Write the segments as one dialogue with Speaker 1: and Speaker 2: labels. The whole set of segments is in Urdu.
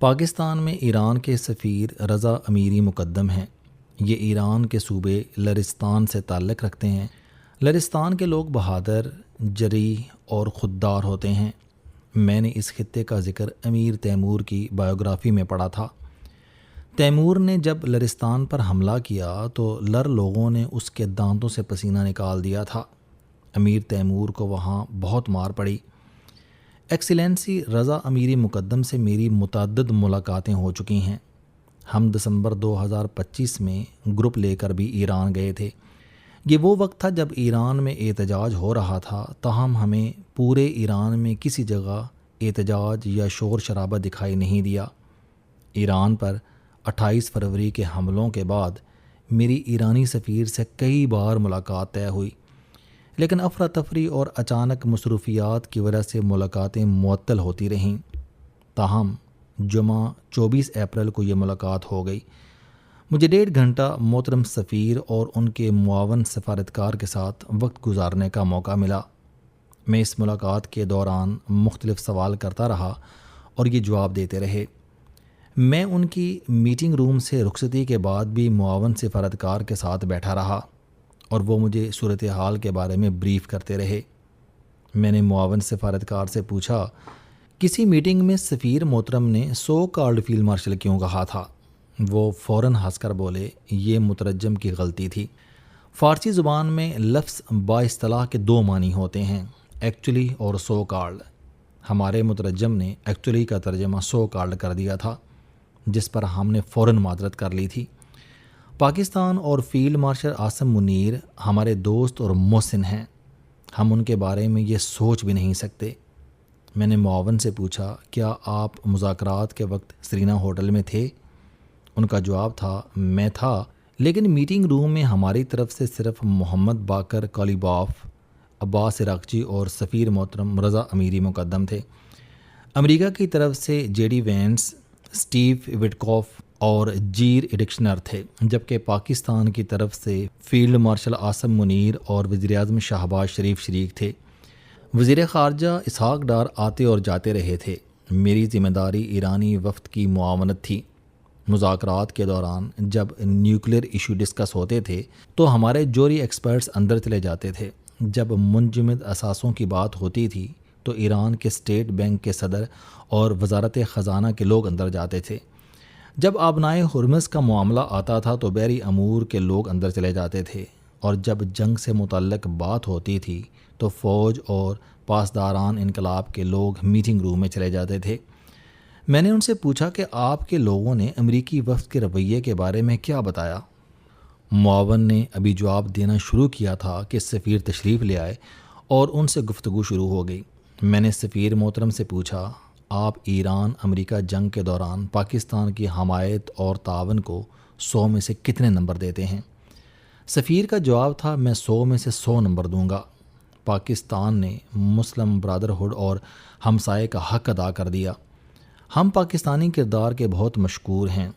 Speaker 1: پاکستان میں ایران کے سفیر رضا امیری مقدم ہیں۔ یہ ایران کے صوبے لرستان سے تعلق رکھتے ہیں۔ لرستان کے لوگ بہادر، جریح اور خوددار ہوتے ہیں۔ میں نے اس خطے کا ذکر امیر تیمور کی بائیوگرافی میں پڑھا تھا۔ تیمور نے جب لرستان پر حملہ کیا تو لر لوگوں نے اس کے دانتوں سے پسینہ نکال دیا تھا۔ امیر تیمور کو وہاں بہت مار پڑی۔ ایکسیلنسی رضا امیری مقدم سے میری متعدد ملاقاتیں ہو چکی ہیں۔ ہم دسمبر 2025 میں گروپ لے کر بھی ایران گئے تھے۔ یہ وہ وقت تھا جب ایران میں احتجاج ہو رہا تھا، تاہم ہمیں پورے ایران میں کسی جگہ احتجاج یا شور شرابہ دکھائی نہیں دیا۔ ایران پر 28 فروری کے حملوں کے بعد میری ایرانی سفیر سے کئی بار ملاقات طے ہوئی، لیکن افراتفری اور اچانک مصروفیات کی وجہ سے ملاقاتیں معطل ہوتی رہیں۔ تاہم جمعہ 24 اپریل کو یہ ملاقات ہو گئی۔ مجھے 1.5 گھنٹہ محترم سفیر اور ان کے معاون سفارتکار کے ساتھ وقت گزارنے کا موقع ملا۔ میں اس ملاقات کے دوران مختلف سوال کرتا رہا اور یہ جواب دیتے رہے۔ میں ان کی میٹنگ روم سے رخصتی کے بعد بھی معاون سفارتکار کے ساتھ بیٹھا رہا اور وہ مجھے صورتحال کے بارے میں بریف کرتے رہے۔ میں نے معاون سفارتکار سے پوچھا، کسی میٹنگ میں سفیر محترم نے سو کالڈ فیلڈ مارشل کیوں کہا تھا؟ وہ فوراً ہنس کر بولے، یہ مترجم کی غلطی تھی۔ فارسی زبان میں لفظ با اصطلاح کے 2 معنی ہوتے ہیں، ایکچولی اور سو کالڈ۔ ہمارے مترجم نے ایکچولی کا ترجمہ سو کالڈ کر دیا تھا، جس پر ہم نے فوراً معذرت کر لی تھی۔ پاکستان اور فیلڈ مارشل عاصم منیر ہمارے دوست اور محسن ہیں، ہم ان کے بارے میں یہ سوچ بھی نہیں سکتے۔ میں نے معاون سے پوچھا، کیا آپ مذاکرات کے وقت سرینا ہوٹل میں تھے؟ ان کا جواب تھا، میں تھا، لیکن میٹنگ روم میں ہماری طرف سے صرف محمد باقر کالیباف، عباس عراقچی اور سفیر محترم رضا امیری مقدم تھے۔ امریکہ کی طرف سے J D Vance, Steve Witkoff اور جیر ایڈکشنر تھے، جبکہ پاکستان کی طرف سے فیلڈ مارشل عاصم منیر اور وزیر اعظم شہباز شریف شریک تھے۔ وزیر خارجہ اسحاق ڈار آتے اور جاتے رہے تھے۔ میری ذمہ داری ایرانی وفد کی معاونت تھی۔ مذاکرات کے دوران جب نیوکلیر ایشو ڈسکس ہوتے تھے تو ہمارے جوہری ایکسپرٹس اندر چلے جاتے تھے۔ جب منجمد اثاثوں کی بات ہوتی تھی تو ایران کے اسٹیٹ بینک کے صدر اور وزارت خزانہ کے لوگ اندر جاتے تھے۔ جب آبنائے ہرمز کا معاملہ آتا تھا تو بحری امور کے لوگ اندر چلے جاتے تھے، اور جب جنگ سے متعلق بات ہوتی تھی تو فوج اور پاسداران انقلاب کے لوگ میٹنگ روم میں چلے جاتے تھے۔ میں نے ان سے پوچھا کہ آپ کے لوگوں نے امریکی وفد کے رویے کے بارے میں کیا بتایا؟ معاون نے ابھی جواب دینا شروع کیا تھا کہ سفیر تشریف لے آئے اور ان سے گفتگو شروع ہو گئی۔ میں نے سفیر محترم سے پوچھا، آپ ایران امریکہ جنگ کے دوران پاکستان کی حمایت اور تعاون کو 100 میں سے کتنے نمبر دیتے ہیں؟ سفیر کا جواب تھا، میں 100 میں سے 100 نمبر دوں گا۔ پاکستان نے مسلم برادرہڈ اور ہمسائے کا حق ادا کر دیا۔ ہم پاکستانی کردار کے بہت مشکور ہیں۔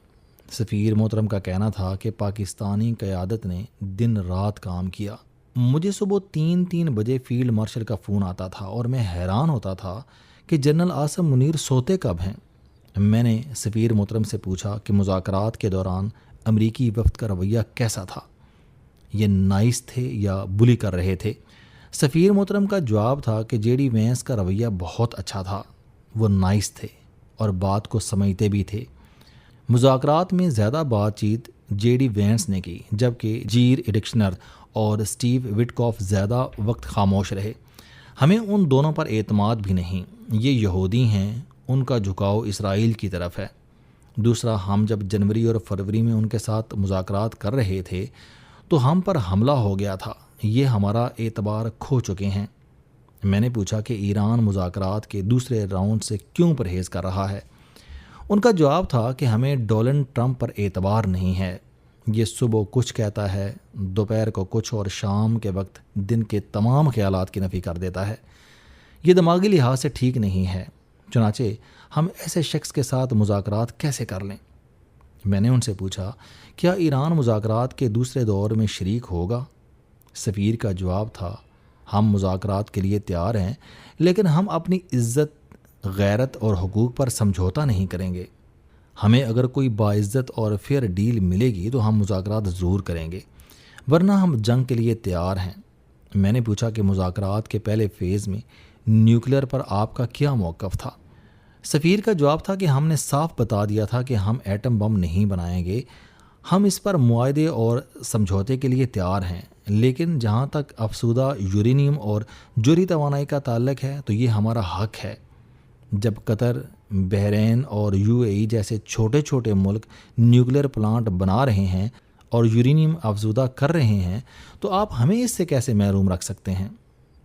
Speaker 1: سفیر محترم کا کہنا تھا کہ پاکستانی قیادت نے دن رات کام کیا۔ مجھے صبح 3 بجے فیلڈ مارشل کا فون آتا تھا اور میں حیران ہوتا تھا کہ جنرل عاصم منیر سوتے کب ہیں۔ میں نے سفیر محترم سے پوچھا کہ مذاکرات کے دوران امریکی وفد کا رویہ کیسا تھا؟ یہ نائس تھے یا بلی کر رہے تھے؟ سفیر محترم کا جواب تھا کہ جے ڈی وینس کا رویہ بہت اچھا تھا، وہ نائس تھے اور بات کو سمجھتے بھی تھے۔ مذاکرات میں زیادہ بات چیت جے ڈی وینس نے کی، جبکہ جیر ایڈکشنر اور اسٹیو وٹکوف زیادہ وقت خاموش رہے۔ ہمیں ان دونوں پر اعتماد بھی نہیں، یہ یہودی ہیں، ان کا جھکاؤ اسرائیل کی طرف ہے۔ دوسرا، ہم جب جنوری اور فروری میں ان کے ساتھ مذاکرات کر رہے تھے تو ہم پر حملہ ہو گیا تھا، یہ ہمارا اعتبار کھو چکے ہیں۔ میں نے پوچھا کہ ایران مذاکرات کے دوسرے راؤنڈ سے کیوں پرہیز کر رہا ہے؟ ان کا جواب تھا کہ ہمیں ڈونلڈ ٹرمپ پر اعتبار نہیں ہے، یہ صبح کچھ کہتا ہے، دوپہر کو کچھ اور شام کے وقت دن کے تمام خیالات کی نفی کر دیتا ہے۔ یہ دماغی لحاظ سے ٹھیک نہیں ہے، چنانچہ ہم ایسے شخص کے ساتھ مذاکرات کیسے کر لیں؟ میں نے ان سے پوچھا، کیا ایران مذاکرات کے دوسرے دور میں شریک ہوگا؟ سفیر کا جواب تھا، ہم مذاکرات کے لیے تیار ہیں، لیکن ہم اپنی عزت، غیرت اور حقوق پر سمجھوتا نہیں کریں گے۔ ہمیں اگر کوئی باعزت اور فیئر ڈیل ملے گی تو ہم مذاکرات ضرور کریں گے، ورنہ ہم جنگ کے لیے تیار ہیں۔ میں نے پوچھا کہ مذاکرات کے پہلے فیز میں نیوکلیر پر آپ کا کیا موقف تھا؟ سفیر کا جواب تھا کہ ہم نے صاف بتا دیا تھا کہ ہم ایٹم بم نہیں بنائیں گے، ہم اس پر معاہدے اور سمجھوتے کے لیے تیار ہیں، لیکن جہاں تک افزودہ یورینیم اور جوہری توانائی کا تعلق ہے تو یہ ہمارا حق ہے۔ جب قطر، بحرین اور UAE جیسے چھوٹے چھوٹے ملک نیوکلیر پلانٹ بنا رہے ہیں اور یورینیم افزودہ کر رہے ہیں تو آپ ہمیں اس سے کیسے محروم رکھ سکتے ہیں؟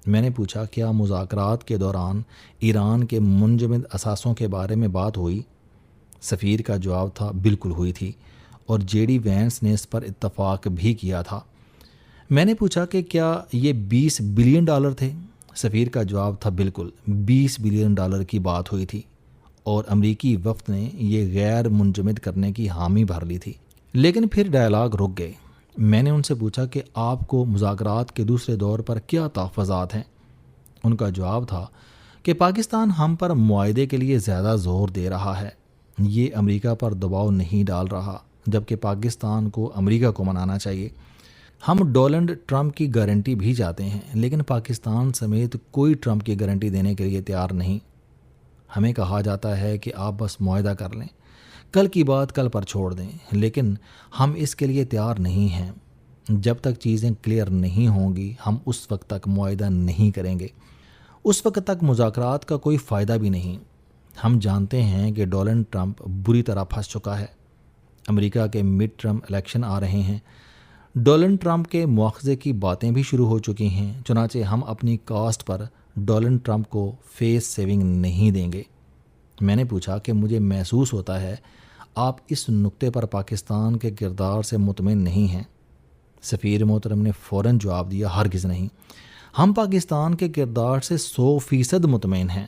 Speaker 1: میں نے پوچھا کیا مذاکرات کے دوران ایران کے منجمد اثاثوں کے بارے میں بات ہوئی؟ سفیر کا جواب تھا بالکل ہوئی تھی، اور JD وینس نے اس پر اتفاق بھی کیا تھا۔ میں نے پوچھا کہ کیا یہ $20 بلین تھے؟ سفیر کا جواب تھا بالکل $20 بلین کی بات ہوئی تھی، اور امریکی وفد نے یہ غیر منجمد کرنے کی حامی بھر لی تھی، لیکن پھر ڈائلاگ رک گئے۔ میں نے ان سے پوچھا کہ آپ کو مذاکرات کے دوسرے دور پر کیا تحفظات ہیں؟ ان کا جواب تھا کہ پاکستان ہم پر معاہدے کے لیے زیادہ زور دے رہا ہے، یہ امریکہ پر دباؤ نہیں ڈال رہا، جبکہ پاکستان کو امریکہ کو منانا چاہیے۔ ہم ڈونلڈ ٹرمپ کی گارنٹی بھی چاہتے ہیں، لیکن پاکستان سمیت کوئی ٹرمپ کی گارنٹی دینے کے لیے تیار نہیں۔ ہمیں کہا جاتا ہے کہ آپ بس معاہدہ کر لیں، کل کی بات کل پر چھوڑ دیں، لیکن ہم اس کے لیے تیار نہیں ہیں۔ جب تک چیزیں کلیئر نہیں ہوں گی ہم اس وقت تک معاہدہ نہیں کریں گے، اس وقت تک مذاکرات کا کوئی فائدہ بھی نہیں۔ ہم جانتے ہیں کہ ڈونلڈ ٹرمپ بری طرح پھنس چکا ہے۔ امریکہ کے مڈ ٹرم الیکشن آ رہے ہیں، ڈونلڈ ٹرمپ کے مواخذے کی باتیں بھی شروع ہو چکی ہیں، چنانچہ ہم اپنی کاسٹ پر ڈونلڈ ٹرمپ کو فیس سیونگ نہیں دیں گے۔ میں نے پوچھا کہ مجھے محسوس ہوتا ہے آپ اس نقطے پر پاکستان کے کردار سے مطمئن نہیں ہیں۔ سفیر محترم نے فوراً جواب دیا ہرگز نہیں، ہم پاکستان کے کردار سے 100% مطمئن ہیں،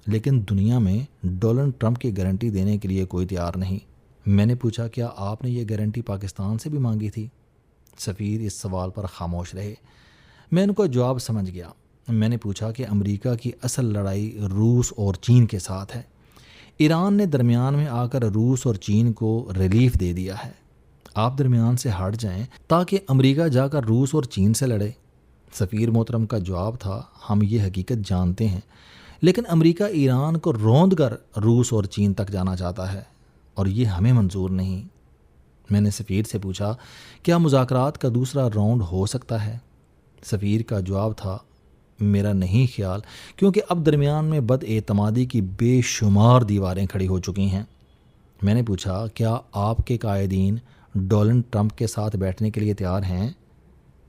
Speaker 1: لیکن دنیا میں ڈونلڈ ٹرمپ کی گارنٹی دینے کے لیے کوئی تیار نہیں۔ میں نے پوچھا کیا آپ نے یہ گارنٹی پاکستان سے بھی مانگی تھی؟ سفیر اس سوال پر خاموش رہے۔ میں ان کو جواب سمجھ گیا۔ میں نے پوچھا کہ امریکہ کی اصل لڑائی روس اور چین کے ساتھ ہے، ایران نے درمیان میں آ کر روس اور چین کو ریلیف دے دیا ہے، آپ درمیان سے ہٹ جائیں تاکہ امریکہ جا کر روس اور چین سے لڑے۔ سفیر محترم کا جواب تھا ہم یہ حقیقت جانتے ہیں، لیکن امریکہ ایران کو روند کر روس اور چین تک جانا چاہتا ہے، اور یہ ہمیں منظور نہیں۔ میں نے سفیر سے پوچھا کیا مذاکرات کا دوسرا راؤنڈ ہو سکتا ہے؟ سفیر کا جواب تھا میرا نہیں خیال، کیونکہ اب درمیان میں بد اعتمادی کی بے شمار دیواریں کھڑی ہو چکی ہیں۔ میں نے پوچھا کیا آپ کے قائدین ڈونلڈ ٹرمپ کے ساتھ بیٹھنے کے لیے تیار ہیں؟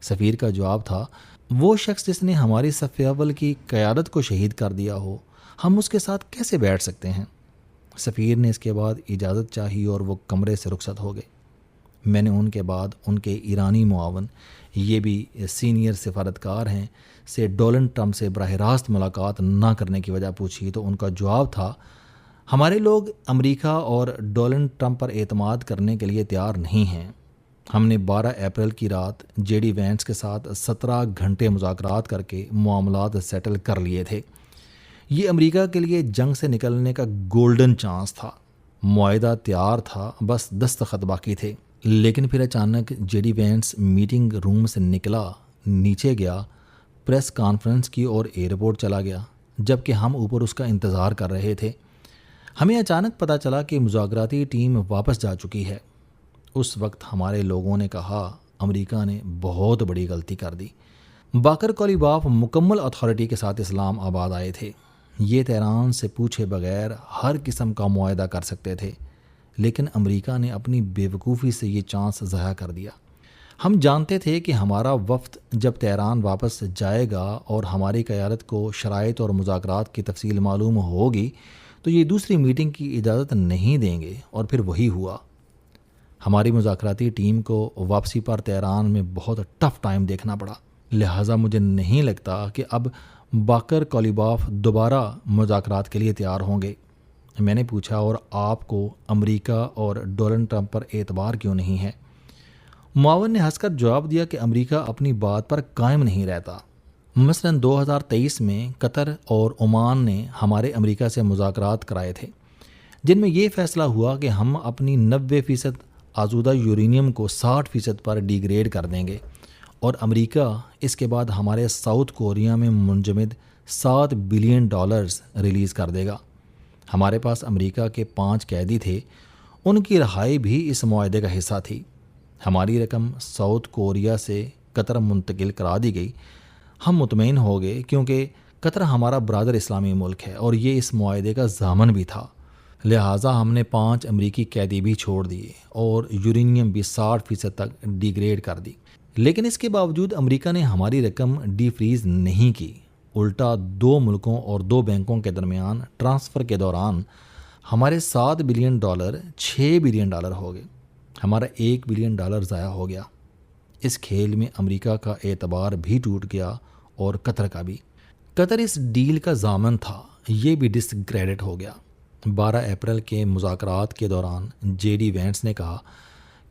Speaker 1: سفیر کا جواب تھا وہ شخص جس نے ہماری صف اول کی قیادت کو شہید کر دیا ہو، ہم اس کے ساتھ کیسے بیٹھ سکتے ہیں؟ سفیر نے اس کے بعد اجازت چاہی اور وہ کمرے سے رخصت ہو گئے۔ میں نے ان کے بعد ان کے ایرانی معاون، یہ بھی سینئر سفارتکار ہیں، سے ڈونلڈ ٹرمپ سے براہ راست ملاقات نہ کرنے کی وجہ پوچھی تو ان کا جواب تھا ہمارے لوگ امریکہ اور ڈونلڈ ٹرمپ پر اعتماد کرنے کے لیے تیار نہیں ہیں۔ ہم نے 12 اپریل کی رات JD وینس کے ساتھ 17 گھنٹے مذاکرات کر کے معاملات سیٹل کر لیے تھے۔ یہ امریکہ کے لیے جنگ سے نکلنے کا گولڈن چانس تھا، معاہدہ تیار تھا، بس دستخط باقی تھے۔ لیکن پھر اچانک JD وینس میٹنگ روم سے نکلا، نیچے گیا، پریس کانفرنس کی اور ایئرپورٹ چلا گیا، جبکہ ہم اوپر اس کا انتظار کر رہے تھے۔ ہمیں اچانک پتہ چلا کہ مذاکراتی ٹیم واپس جا چکی ہے۔ اس وقت ہمارے لوگوں نے کہا امریکہ نے بہت بڑی غلطی کر دی۔ باقر کولیباف مکمل اتھارٹی کے ساتھ اسلام آباد آئے تھے، یہ تہران سے پوچھے بغیر ہر قسم کا معاہدہ کر سکتے تھے، لیکن امریکہ نے اپنی بے وقوفی سے یہ چانس ضائع کر دیا۔ ہم جانتے تھے کہ ہمارا وفد جب تہران واپس جائے گا اور ہماری قیادت کو شرائط اور مذاکرات کی تفصیل معلوم ہوگی تو یہ دوسری میٹنگ کی اجازت نہیں دیں گے، اور پھر وہی ہوا۔ ہماری مذاکراتی ٹیم کو واپسی پر تہران میں بہت ٹف ٹائم دیکھنا پڑا، لہٰذا مجھے نہیں لگتا کہ اب باقر کولیباف دوبارہ مذاکرات کے لیے تیار ہوں گے۔ میں نے پوچھا اور آپ کو امریکہ اور ڈونلڈ ٹرمپ پر اعتبار کیوں نہیں ہے؟ معاون نے ہنس کر جواب دیا کہ امریکہ اپنی بات پر قائم نہیں رہتا۔ مثلاً 2023 میں قطر اور عمان نے ہمارے امریکہ سے مذاکرات کرائے تھے، جن میں یہ فیصلہ ہوا کہ ہم اپنی 90% آزودہ یورینیم کو 60% پر ڈیگریڈ کر دیں گے، اور امریکہ اس کے بعد ہمارے ساؤتھ کوریا میں منجمد $7 بلین ریلیز کر دے گا۔ ہمارے پاس امریکہ کے 5 قیدی تھے، ان کی رہائی بھی اس معاہدے کا حصہ تھی۔ ہماری رقم ساؤتھ کوریا سے قطر منتقل کرا دی گئی۔ ہم مطمئن ہو گئے کیونکہ قطر ہمارا برادر اسلامی ملک ہے اور یہ اس معاہدے کا ضامن بھی تھا، لہٰذا ہم نے 5 امریکی قیدی بھی چھوڑ دیے اور یورینیم بھی 60% تک ڈیگریڈ کر دی۔ لیکن اس کے باوجود امریکہ نے ہماری رقم ڈی فریز نہیں کی، الٹا 2 ملکوں اور 2 بینکوں کے درمیان ٹرانسفر کے دوران ہمارے $7 بلین $6 بلین ہو گئے۔ ہمارا $1 بلین ضائع ہو گیا۔ اس کھیل میں امریکہ کا اعتبار بھی ٹوٹ گیا اور قطر کا بھی۔ قطر اس ڈیل کا ضامن تھا، یہ بھی ڈس کریڈٹ ہو گیا۔ 12 اپریل کے مذاکرات کے دوران جے ڈی وینس نے کہا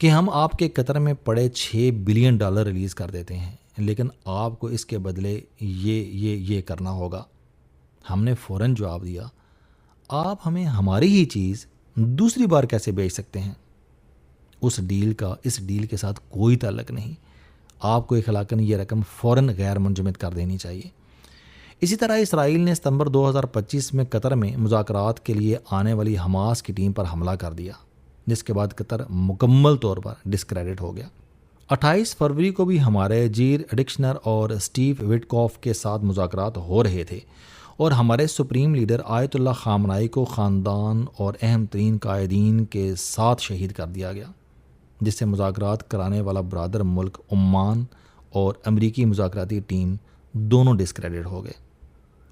Speaker 1: کہ ہم آپ کے قطر میں پڑے $6 بلین ریلیز کر دیتے ہیں، لیکن آپ کو اس کے بدلے یہ کرنا ہوگا۔ ہم نے فوراً جواب دیا، آپ ہمیں ہماری ہی چیز دوسری بار کیسے بیچ سکتے ہیں؟ اس ڈیل کے ساتھ کوئی تعلق نہیں، آپ کو اخلاقاً یہ رقم فوراً غیر منجمد کر دینی چاہیے۔ اسی طرح اسرائیل نے ستمبر 2025 میں قطر میں مذاکرات کے لیے آنے والی حماس کی ٹیم پر حملہ کر دیا، جس کے بعد قطر مکمل طور پر ڈسکریڈٹ ہو گیا۔ 28 فروری کو بھی ہمارے جیر ایڈکشنر اور اسٹیو وٹکوف کے ساتھ مذاکرات ہو رہے تھے اور ہمارے سپریم لیڈر آیت اللہ خامنائی کو خاندان اور اہم ترین قائدین کے ساتھ شہید کر دیا گیا، جس سے مذاکرات کرانے والا برادر ملک عمان اور امریکی مذاکراتی ٹیم دونوں ڈسکریڈٹ ہو گئے۔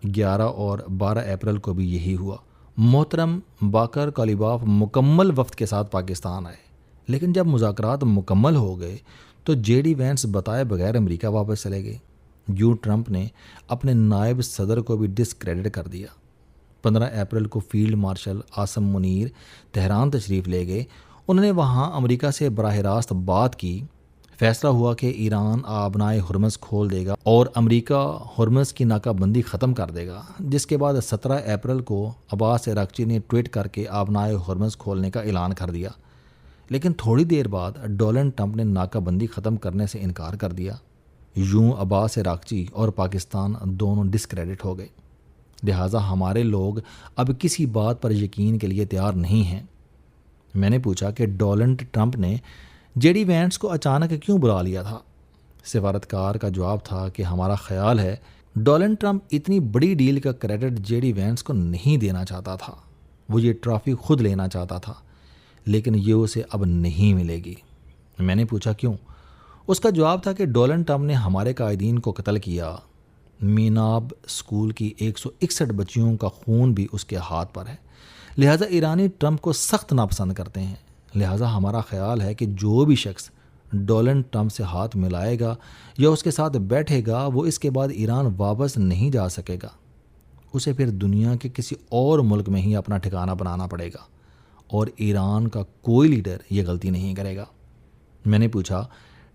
Speaker 1: 11 اور 12 اپریل کو بھی یہی ہوا۔ محترم باقر کالیباف مکمل وفد کے ساتھ پاکستان آئے، لیکن جب مذاکرات مکمل ہو گئے تو جے ڈی وینس بتائے بغیر امریکہ واپس چلے گئے۔ ٹرمپ نے اپنے نائب صدر کو بھی ڈسکریڈٹ کر دیا۔ 15 اپریل کو field marshal Asim Munir Tehran تشریف لے گئے۔ انہوں نے وہاں امریکہ سے براہ راست بات کی۔ فیصلہ ہوا کہ ایران آبنائے ہرمز کھول دے گا اور امریکہ ہرمز کی ناکہ بندی ختم کر دے گا، جس کے بعد 17 اپریل کو عباس عراقچی نے ٹویٹ کر کے آبنائے ہرمز کھولنے کا اعلان کر دیا۔ لیکن تھوڑی دیر بعد ڈونلڈ ٹرمپ نے ناکہ بندی ختم کرنے سے انکار کر دیا۔ یوں عباس عراقچی اور پاکستان دونوں ڈسکریڈٹ ہو گئے، لہٰذا ہمارے لوگ اب کسی بات پر یقین کے لیے تیار نہیں ہیں۔ میں نے پوچھا کہ ڈونلڈ ٹرمپ نے جے ڈی وینس کو اچانک کیوں بلا لیا تھا؟ سفارتکار کا جواب تھا کہ ہمارا خیال ہے ڈونلڈ ٹرمپ اتنی بڑی ڈیل کا کریڈٹ جے ڈی وینس کو نہیں دینا چاہتا تھا، وہ یہ ٹرافی خود لینا چاہتا تھا، لیکن یہ اسے اب نہیں ملے گی۔ میں نے پوچھا کیوں؟ اس کا جواب تھا کہ ڈونلڈ ٹرمپ نے ہمارے قائدین کو قتل کیا۔ میناب اسکول کی 161 بچیوں کا خون بھی اس کے ہاتھ پر ہے، لہٰذا ایرانی ٹرمپ کو سخت ناپسند کرتے ہیں۔ لہٰذا ہمارا خیال ہے کہ جو بھی شخص ڈونلڈ ٹرمپ سے ہاتھ ملائے گا یا اس کے ساتھ بیٹھے گا، وہ اس کے بعد ایران واپس نہیں جا سکے گا، اسے پھر دنیا کے کسی اور ملک میں ہی اپنا ٹھکانہ بنانا پڑے گا، اور ایران کا کوئی لیڈر یہ غلطی نہیں کرے گا۔ میں نے پوچھا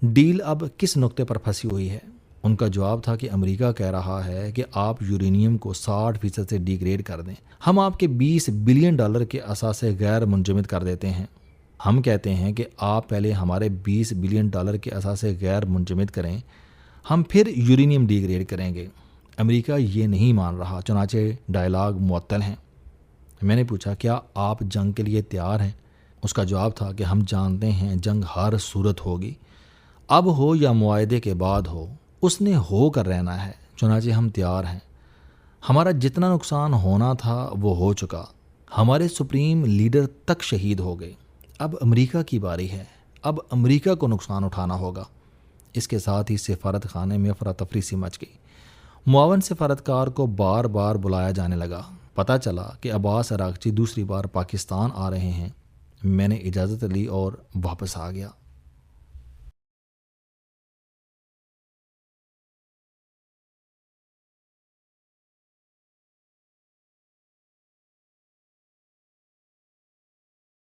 Speaker 1: ڈیل اب کس نقطے پر پھنسی ہوئی ہے؟ ان کا جواب تھا کہ امریکہ کہہ رہا ہے کہ آپ یورینیم کو 60% سے ڈیگریڈ کر دیں، ہم آپ کے $20 بلین کے اثاثے غیر منجمد کر دیتے ہیں۔ ہم کہتے ہیں کہ آپ پہلے ہمارے $20 بلین کے اثاثے غیر منجمد کریں، ہم پھر یورینیم ڈیگریڈ کریں گے۔ امریکہ یہ نہیں مان رہا، چنانچہ ڈائلاگ معطل ہیں۔ میں نے پوچھا کیا آپ جنگ کے لیے تیار ہیں؟ اس کا جواب تھا کہ ہم جانتے ہیں جنگ ہر صورت ہوگی، اب ہو یا معاہدے کے بعد ہو، اس نے ہو کر رہنا ہے، چنانچہ ہم تیار ہیں۔ ہمارا جتنا نقصان ہونا تھا وہ ہو چکا، ہمارے سپریم لیڈر تک شہید ہو گئے، اب امریکہ کی باری ہے، اب امریکہ کو نقصان اٹھانا ہوگا۔ اس کے ساتھ ہی سفارت خانے میں افراتفری سی مچ گئی۔ معاون سفارتکار کو بار بار بلایا جانے لگا۔ پتہ چلا کہ عباس عراقچی دوسری بار پاکستان آ رہے ہیں۔ میں نے اجازت لی اور واپس آ گیا۔